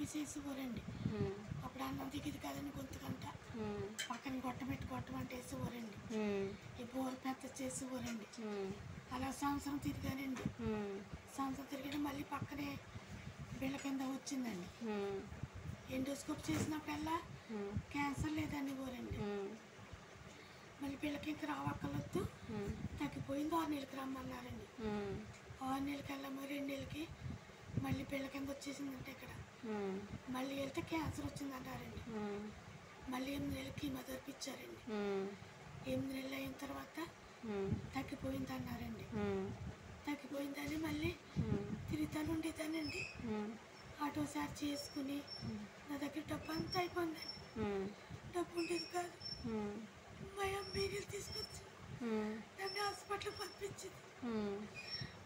వేసేసేవారండి. అప్పుడు అన్నం దిగేది కాదని గొంతుకంట పక్కన గొట్టమంటే వేసేవారండి. ఈ బోర పెద్ద చేసేవారండి. అలా సంవత్సరం తిరిగానండి. సంవత్సరం తిరిగి మళ్ళీ పక్కనే బిళ్ళ కింద వచ్చిందండి. ఎండోస్కోప్ చేసినప్పుడల్లా క్యాన్సర్ లేదని ఊరండి. మళ్ళీ బిళ్ళకి ఇంకా రావక్కలొద్దు, తగ్గిపోయింది, 6 నెలలకి రమ్మన్నారండి. 6 నెలలకి వెళ్ళాము. 2 నెలలకి మళ్ళీ బిళ్ళ కింద వచ్చేసిందంటే ఇక్కడ మళ్ళీ వెళ్తే క్యాన్సర్ వచ్చిందంటారండి. మళ్ళీ 8 నెలలకి కీమో తెప్పించారండి. 8 నెలలు అయిన తర్వాత తగ్గిపోయింది అన్నారండి. తగ్గిపోయిందని మళ్ళీ తిరుగుతాను ఉండేదానండి. ఆటో చార్జ్ చేసుకుని నా దగ్గర డబ్బు అంతా అయిపోయిందండి. డబ్బు ఉండేది కాదు. మా అమ్మాయిని తీసుకొచ్చి నన్ను హాస్పిటల్కి పంపించింది.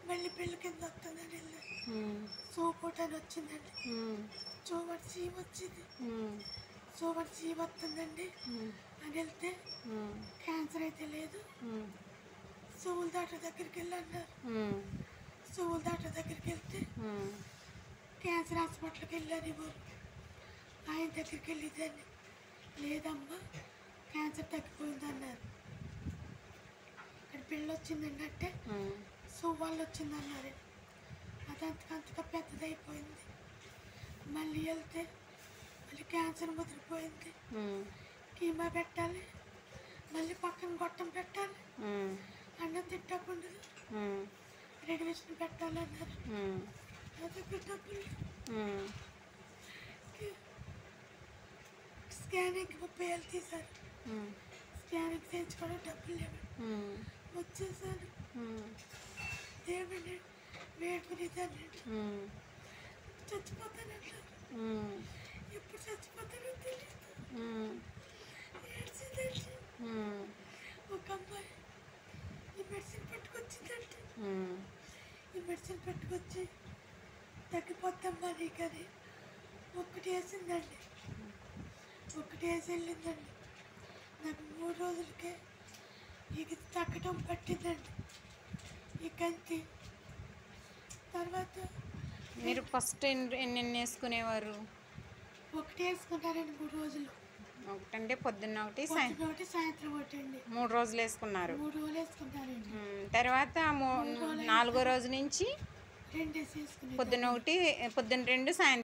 మళ్ళీ బిళ్ళ కింద వస్తుందని వెళ్ళాను. సోపోటాన్ని వచ్చిందండి. చోవటి చీమ వచ్చింది. చోవటి చీమ వస్తుందండి అని వెళ్తే క్యాన్సర్ అయితే లేదు. సోవుల డాక్టర్ దగ్గరికి వెళ్ళి అన్నారు. సోవుల డాక్టర్ దగ్గరికి వెళ్తే క్యాన్సర్ హాస్పిటల్కి వెళ్ళాను. ఆయన దగ్గరికి వెళ్ళేదాన్ని. లేదమ్మా, క్యాన్సర్ తగ్గిపోయింది అన్నారు. ఇక్కడ పిల్ల వచ్చిందండి అంటే సువ్వాళ్ళు వచ్చిందన్నారు. అది అంతకంతగా పెద్దదైపోయింది. మళ్ళీ వెళ్తే మళ్ళీ క్యాన్సర్ ముదిరిపోయింది. కీమో పెట్టాలి, మళ్ళీ పక్కన గొట్టం పెట్టాలి, అన్నం తిట్టకుండా రేడియేషన్ పెట్టాలన్నారు. నా దగ్గర డబ్బులు స్కానింగ్కి 30,000 తీశారు. స్కానింగ్ చేయించుకోవడం డబ్బులు లేవు. వచ్చేసాను. దేవుడిని వేడుకునేదానండి. చచ్చిపోతానంటారు. ఎప్పుడు చచ్చిపోతానో తెలియదు. ఏడ్చిందండి. ఒక అమ్మాయి ఈ మెడిసిన్ పట్టుకొచ్చిందండి. ఈ మెడిసిన్ పట్టుకొచ్చి తగ్గిపోతామ్మా నీకని ఒక్కటి వేసిందండి. ఒక్కటి వేసి వెళ్ళిందండి. నాకు 3 రోజులకే ఇక తగ్గడం పట్టిందండి ఈ కంతి. తర్వాత మీరు ఫస్ట్ ఎన్ని వేసుకునేవారు? ఒకటి వేసుకున్నారండి 3 రోజులు. ఒకటంటే పొద్దున్న ఒకటి, సాయంత్రం ఒకటి అండి. 3 రోజులు వేసుకున్నారు. 3 రోజులు వేసుకున్నారండి. తర్వాత 4వ రోజు నుంచి రెండేసి వేసుకుని పొద్దున్న 1, పొద్దున్న 2, సాయంత్రం